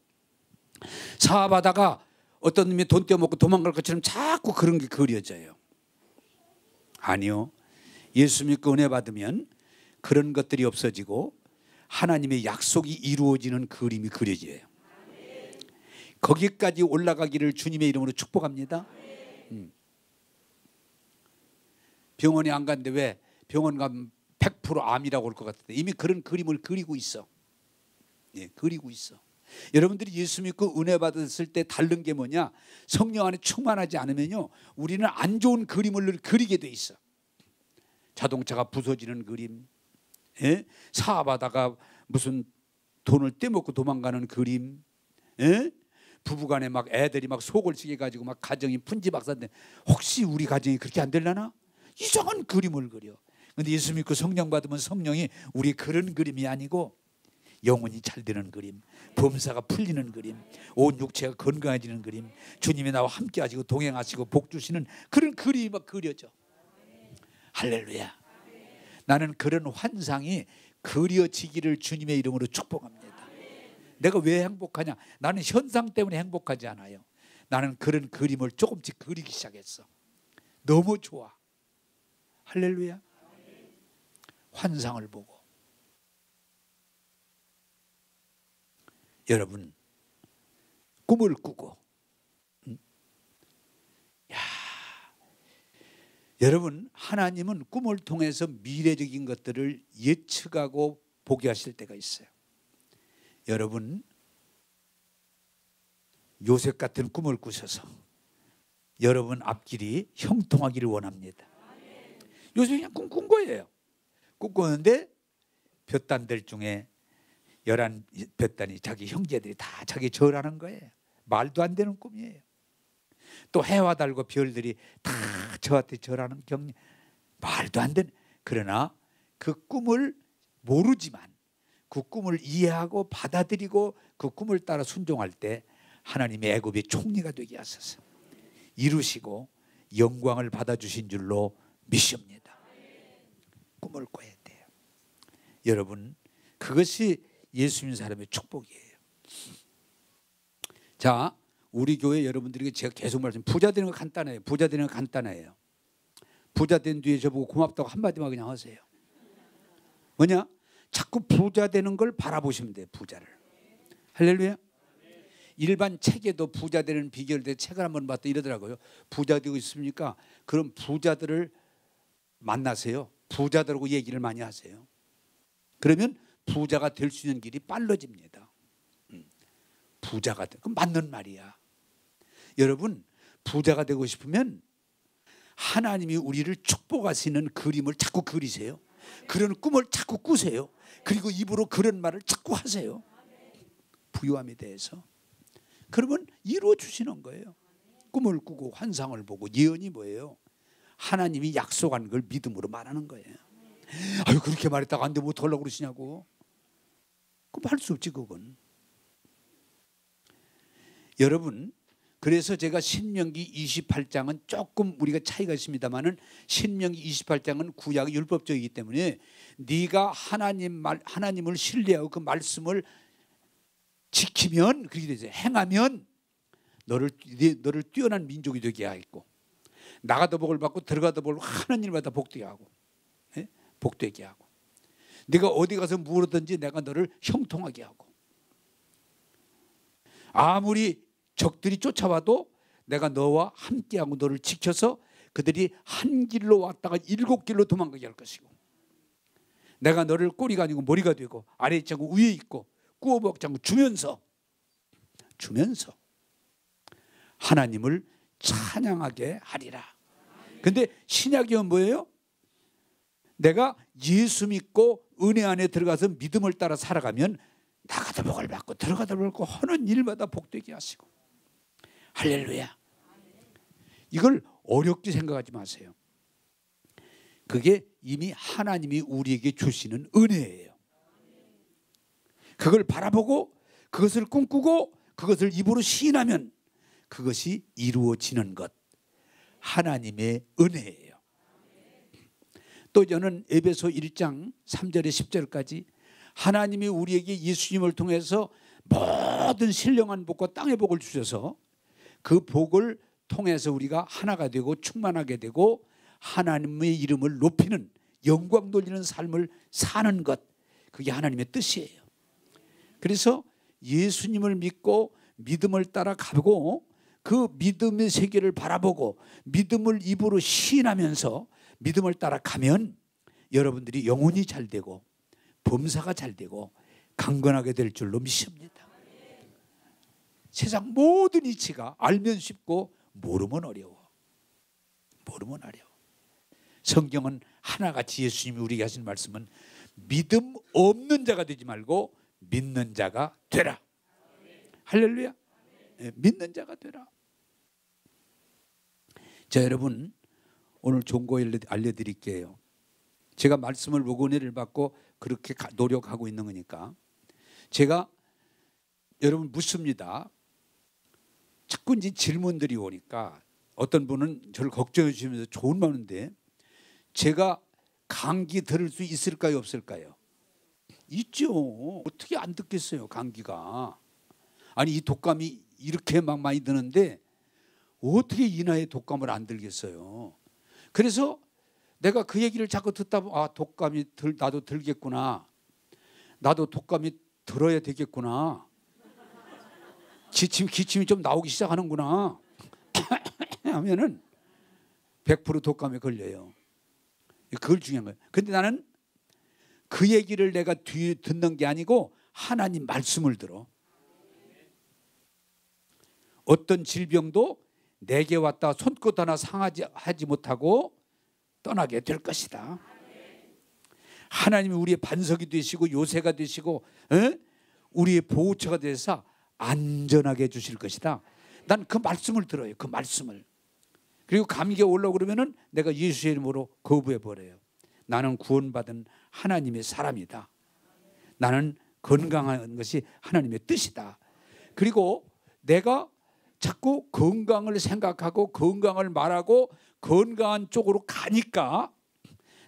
사업하다가 어떤 놈이 돈 떼어먹고 도망갈 것처럼 자꾸 그런 게 그려져요. 아니요. 예수 믿고 은혜 받으면 그런 것들이 없어지고 하나님의 약속이 이루어지는 그림이 그려져요. 거기까지 올라가기를 주님의 이름으로 축복합니다. 병원에 안 갔는데 왜 병원 가면 100% 암이라고 올 것 같은데 이미 그런 그림을 그리고 있어. 예, 그리고 있어. 여러분들이 예수 믿고 은혜 받았을 때 다른 게 뭐냐? 성령 안에 충만하지 않으면요, 우리는 안 좋은 그림을 그리게 돼 있어. 자동차가 부서지는 그림, 예? 사업하다가 무슨 돈을 떼먹고 도망가는 그림, 예? 부부간에 막 애들이 막 속을 쓰게 가지고 막 가정이 풍지박산데 혹시 우리 가정이 그렇게 안 되려나? 이상한 그림을 그려. 근데 예수 믿고 성령 받으면 성령이 우리 그런 그림이 아니고 영혼이 잘 되는 그림, 범사가 풀리는 그림, 온 육체가 건강해지는 그림, 주님이 나와 함께 하시고 동행하시고 복 주시는 그런 그림이 막 그려져. 할렐루야. 나는 그런 환상이 그려지기를 주님의 이름으로 축복합니다. 내가 왜 행복하냐? 나는 현상 때문에 행복하지 않아요. 나는 그런 그림을 조금씩 그리기 시작했어. 너무 좋아. 할렐루야. 환상을 보고. 여러분, 꿈을 꾸고, 여러분, 하나님은 꿈을 통해서 미래적인 것들을 예측하고 보게 하실 때가 있어요. 여러분, 요셉 같은 꿈을 꾸셔서 여러분 앞길이 형통하기를 원합니다. 요셉이 그냥 꿈꾼 거예요. 꿈꾸는데 볕단들 중에 11볕단이 자기 형제들이 다 자기 절하는 거예요. 말도 안 되는 꿈이에요. 또 해와 달과 별들이 다 저한테 절하는 경리, 말도 안 되는. 그러나 그 꿈을 모르지만 그 꿈을 이해하고 받아들이고 그 꿈을 따라 순종할 때 하나님의 애굽의 총리가 되게 하소서. 이루시고 영광을 받아주신 줄로 믿습니다. 꿈을 꿔야 돼요. 여러분, 그것이 예수 믿는 사람의 축복이에요. 자, 우리 교회 여러분들에게 제가 계속 말씀, 부자 되는 거 간단해요. 부자 되는 거 간단해요. 부자 된 뒤에 저보고 고맙다고 한마디만 그냥 하세요. 뭐냐? 자꾸 부자 되는 걸 바라보시면 돼요. 부자를. 할렐루야. 일반 책에도 부자 되는 비결들 책을 한번 봤더니 이러더라고요. 부자 되고 있습니까? 그럼 부자들을 만나세요. 부자들하고 얘기를 많이 하세요. 그러면 부자가 될 수 있는 길이 빨라집니다. 부자가 돼. 그럼 맞는 말이야. 여러분, 부자가 되고 싶으면 하나님이 우리를 축복하시는 그림을 자꾸 그리세요. 그런 꿈을 자꾸 꾸세요. 그리고 입으로 그런 말을 자꾸 하세요. 부유함에 대해서. 그러면 이루어 주시는 거예요. 꿈을 꾸고 환상을 보고. 예언이 뭐예요? 하나님이 약속한 걸 믿음으로 말하는 거예요. 아유 그렇게 말했다가 안 되면 어떡하려고 그러시냐고. 그럼 할 수 없지 그건. 여러분 그래서 제가 신명기 28장은 조금 우리가 차이가 있습니다만은 신명기 28장은 구약 율법적이기 때문에 네가 하나님을 신뢰하고 그 말씀을 지키면 그렇게 되죠. 행하면 너를 뛰어난 민족이 되게 하겠고 나가도 복을 받고 들어가도 복을 하는 일마다 복되게 하고 복되게 하고 네가 어디 가서 물었든지 내가 너를 형통하게 하고 아무리 적들이 쫓아와도 내가 너와 함께하고 너를 지켜서 그들이 한 길로 왔다가 7길로 도망가게 할 것이고 내가 너를 꼬리가 아니고 머리가 되고 아래에 있지 않고 위에 있고 꾸어 먹지 않고 주면서 하나님을 찬양하게 하리라. 근데 신약이면 뭐예요? 내가 예수 믿고 은혜 안에 들어가서 믿음을 따라 살아가면 나가도 복을 받고 들어가도 복을 받고 하는 일마다 복되게 하시고 할렐루야. 이걸 어렵게 생각하지 마세요. 그게 이미 하나님이 우리에게 주시는 은혜예요. 그걸 바라보고 그것을 꿈꾸고 그것을 입으로 시인하면 그것이 이루어지는 것, 하나님의 은혜예요. 또 저는 에베소 1장 3절에 10절까지 하나님이 우리에게 예수님을 통해서 모든 신령한 복과 땅의 복을 주셔서 그 복을 통해서 우리가 하나가 되고 충만하게 되고 하나님의 이름을 높이는 영광 돌리는 삶을 사는 것, 그게 하나님의 뜻이에요. 그래서 예수님을 믿고 믿음을 따라 가고 그 믿음의 세계를 바라보고 믿음을 입으로 시인하면서 믿음을 따라 가면 여러분들이 영혼이 잘 되고 범사가 잘 되고 강건하게 될 줄로 믿습니다. 세상 모든 이치가 알면 쉽고 모르면 어려워. 모르면 어려워. 성경은 하나같이 예수님이 우리에게 하신 말씀은 믿음 없는 자가 되지 말고 믿는 자가 되라. 할렐루야. 믿는 자가 되라. 자, 여러분 오늘 좋은 거 알려드릴게요. 제가 말씀을 보고 은혜를 받고 그렇게 노력하고 있는 거니까 제가 여러분 묻습니다. 자꾸 이제 질문들이 오니까 어떤 분은 저를 걱정해 주시면서 좋은 마음인데 제가 감기 들을 수 있을까요 없을까요? 있죠. 어떻게 안 듣겠어요 감기가. 아니 이 독감이 이렇게 막 많이 드는데 어떻게 이 나이에 독감을 안 들겠어요. 그래서 내가 그 얘기를 자꾸 듣다 보면 아 독감이 나도 들겠구나. 나도 독감이 들어야 되겠구나. 기침이 좀 나오기 시작하는구나 하면은 100% 독감에 걸려요. 그걸 중요한 거예요. 근데 나는 그 얘기를 내가 뒤에 듣는 게 아니고 하나님 말씀을 들어. 어떤 질병도 내게 왔다 손끝 하나 상하지 못하고 떠나게 될 것이다. 하나님이 우리의 반석이 되시고 요새가 되시고 우리의 보호처가 되셔서 안전하게 해주실 것이다. 난 그 말씀을 들어요. 그 말씀을. 그리고 감기가 올라오고 그러면은 내가 예수의 이름으로 거부해 버려요. 나는 구원받은 하나님의 사람이다. 나는 건강한 것이 하나님의 뜻이다. 그리고 내가 자꾸 건강을 생각하고 건강을 말하고 건강한 쪽으로 가니까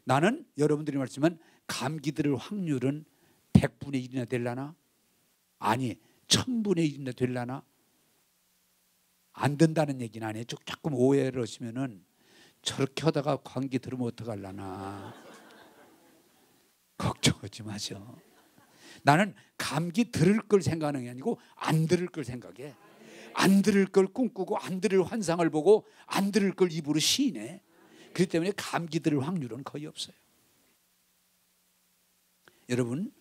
나는 여러분들이 말씀은 감기 들 확률은 100분의 1이나 되려나? 아니 1000분의 1이나 되려나? 안 된다는 얘기는 아니에요. 조금 오해를 하시면은 저렇게 하다가 감기 들으면 어떡하려나 걱정하지 마셔. 나는 감기 들을 걸 생각하는 게 아니고 안 들을 걸 생각해. 안 들을 걸 꿈꾸고 안 들을 환상을 보고 안 들을 걸 입으로 시인해. 그렇기 때문에 감기 들을 확률은 거의 없어요. 여러분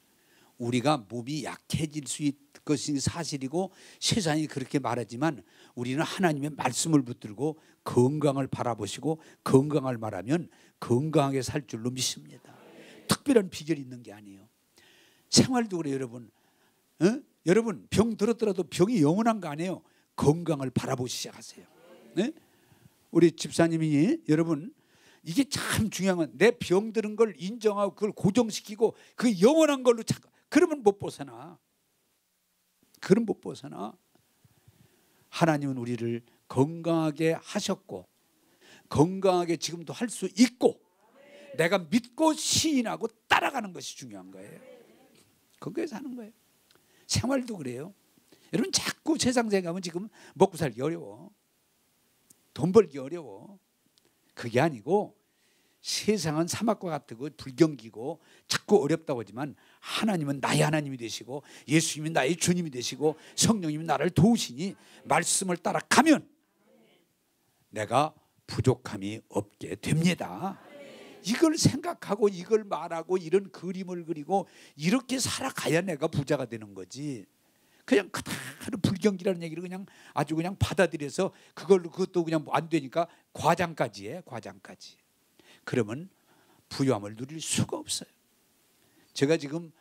우리가 몸이 약해질 수 있는 것이 사실이고 세상이 그렇게 말하지만 우리는 하나님의 말씀을 붙들고 건강을 바라보시고 건강을 말하면 건강하게 살 줄로 믿습니다. 특별한 비결이 있는 게 아니에요. 생활도 그래요. 여러분 여러분 병 들었더라도 병이 영원한 거 아니에요. 건강을 바라보기 시작하세요. 네? 우리 집사님이 여러분 이게 참 중요한 건 내 병드는 걸 인정하고 그걸 고정시키고 그 영원한 걸로 찾고 그러면 못 벗어나. 그럼 못 벗어나. 하나님은 우리를 건강하게 하셨고 건강하게 지금도 할 수 있고 내가 믿고 시인하고 따라가는 것이 중요한 거예요. 거기에서 하는 거예요. 생활도 그래요. 여러분 자꾸 세상 생각하면 지금 먹고 살기 어려워. 돈 벌기 어려워. 그게 아니고 세상은 사막과 같고 불경기고 자꾸 어렵다고 하지만 하나님은 나의 하나님이 되시고 예수님이 나의 주님이 되시고 성령님이 나를 도우시니 말씀을 따라가면 내가 부족함이 없게 됩니다. 이걸 생각하고 이걸 말하고 이런 그림을 그리고 이렇게 살아가야 내가 부자가 되는 거지. 그냥 그대로 불경기라는 얘기를 그냥 아주 그냥 받아들여서 그것도 그냥 안 되니까 과장까지 해. 과장까지. 그러면 부유함을 누릴 수가 없어요. 제가 지금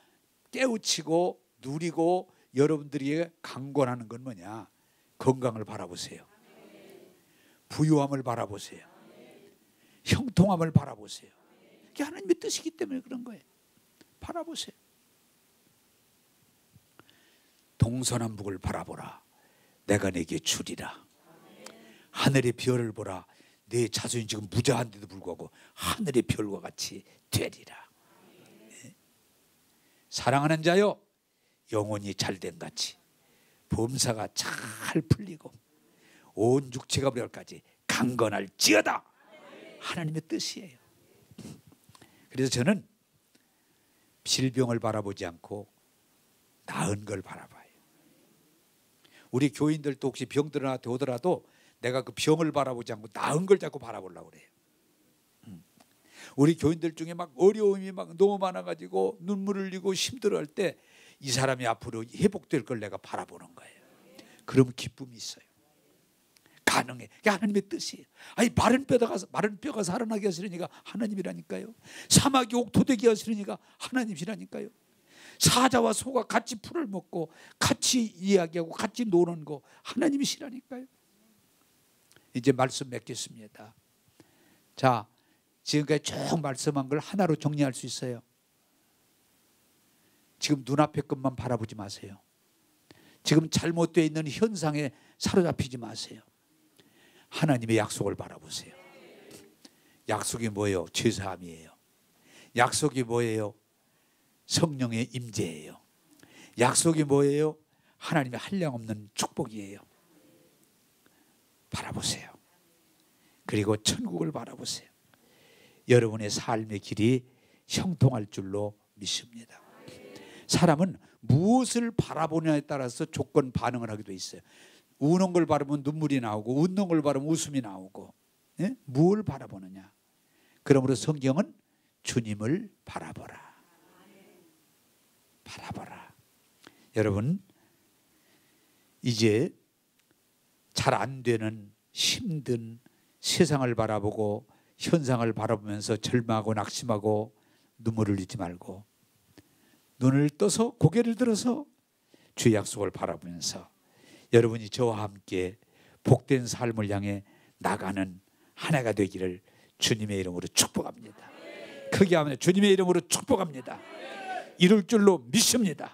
깨우치고 누리고 여러분들이 강권하는 건 뭐냐? 건강을 바라보세요. 부유함을 바라보세요. 형통함을 바라보세요. 이게 하나님의 뜻이기 때문에 그런 거예요. 바라보세요. 동서남북을 바라보라. 내가 내게 주리라. 하늘의 별을 보라. 내 자손이 지금 무자한데도 불구하고 하늘의 별과 같이 되리라. 네. 사랑하는 자여 영혼이 잘된 같이 범사가 잘 풀리고 온 육체가 부활까지 강건할지어다. 하나님의 뜻이에요. 그래서 저는 질병을 바라보지 않고 나은 걸 바라봐요. 우리 교인들도 혹시 병들 나한테 오더라도 내가 그 병을 바라보지 않고 나은 걸 자꾸 바라보려고 그래요. 우리 교인들 중에 막 어려움이 막 너무 많아가지고 눈물 흘리고 힘들어할 때 이 사람이 앞으로 회복될 걸 내가 바라보는 거예요. 그러면 기쁨이 있어요. 가능해. 그게 하나님의 뜻이에요. 아니 마른 뼈가 살아나게 하시려니까 하나님이라니까요. 사막이 옥토되게 하시려니까 하나님이라니까요. 사자와 소가 같이 풀을 먹고 같이 이야기하고 같이 노는 거 하나님이시라니까요. 이제 말씀 맺겠습니다. 자, 지금까지 쭉 말씀한 걸 하나로 정리할 수 있어요. 지금 눈앞의 것만 바라보지 마세요. 지금 잘못되어 있는 현상에 사로잡히지 마세요. 하나님의 약속을 바라보세요. 약속이 뭐예요? 죄사함이에요. 약속이 뭐예요? 성령의 임재예요. 약속이 뭐예요? 하나님의 한량없는 축복이에요. 바라보세요. 그리고 천국을 바라보세요. 여러분의 삶의 길이 형통할 줄로 믿습니다. 사람은 무엇을 바라보냐에 따라서 조건 반응을 하게 돼 있어요. 우는 걸 바라보면 눈물이 나오고 웃는 걸 바라보면 웃음이 나오고. 예? 무엇을 바라보느냐. 그러므로 성경은 주님을 바라보라. 바라보라. 여러분 이제 잘 안 되는 힘든 세상을 바라보고 현상을 바라보면서 절망하고 낙심하고 눈물을 흘리지 말고 눈을 떠서 고개를 들어서 주의 약속을 바라보면서 여러분이 저와 함께 복된 삶을 향해 나가는 한 해가 되기를 주님의 이름으로 축복합니다. 크게 하면 주님의 이름으로 축복합니다. 이룰 줄로 믿습니다.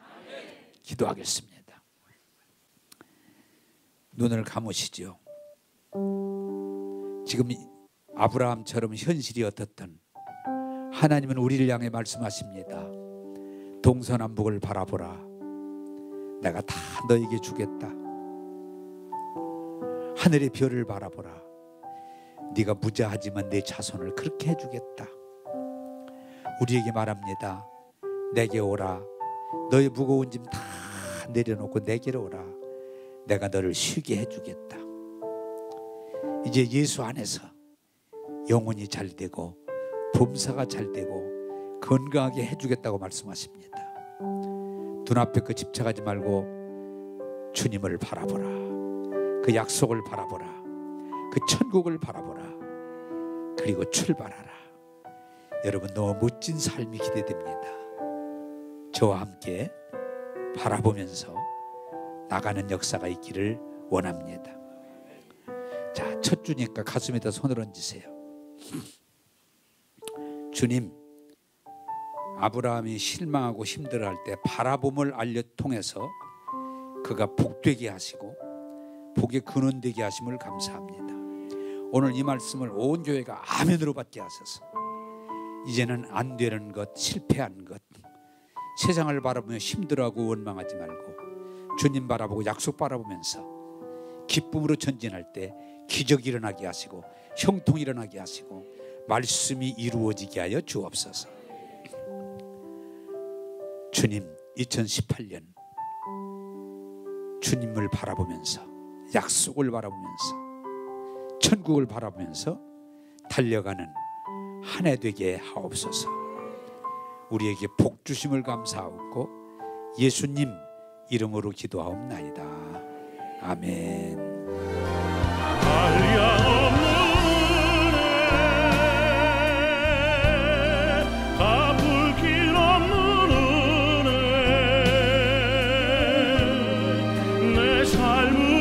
기도하겠습니다. 눈을 감으시죠. 지금 아브라함처럼 현실이 어떻든 하나님은 우리를 향해 말씀하십니다. 동서남북을 바라보라. 내가 다 너에게 주겠다. 하늘의 별을 바라보라. 네가 무자하지만 내 자손을 그렇게 해주겠다. 우리에게 말합니다. 내게 오라. 너의 무거운 짐 다 내려놓고 내게로 오라. 내가 너를 쉬게 해주겠다. 이제 예수 안에서 영혼이 잘 되고 범사가 잘 되고 건강하게 해주겠다고 말씀하십니다. 눈앞에 그 집착하지 말고 주님을 바라보라. 그 약속을 바라보라. 그 천국을 바라보라. 그리고 출발하라. 여러분 너무 멋진 삶이 기대됩니다. 저와 함께 바라보면서 나가는 역사가 있기를 원합니다. 자, 첫 주니까 가슴에다 손을 얹으세요. 주님, 아브라함이 실망하고 힘들어할 때 바라봄을 통해서 그가 복되게 하시고 복의 근원되게 하심을 감사합니다. 오늘 이 말씀을 온 교회가 아멘으로 받게 하소서. 이제는 안 되는 것, 실패한 것, 세상을 바라보며 힘들어하고 원망하지 말고 주님 바라보고 약속 바라보면서 기쁨으로 전진할 때 기적이 일어나게 하시고 형통이 일어나게 하시고 말씀이 이루어지게 하여 주옵소서. 주님, 2018년 주님을 바라보면서 약속을 바라보면서 천국을 바라보면서 달려가는 한 해 되게 하옵소서. 우리에게 복 주심을 감사하고 예수님 이름으로 기도하옵나이다. 아멘. 한량없는 은혜, 갚을 길 없는 은혜, 내 삶을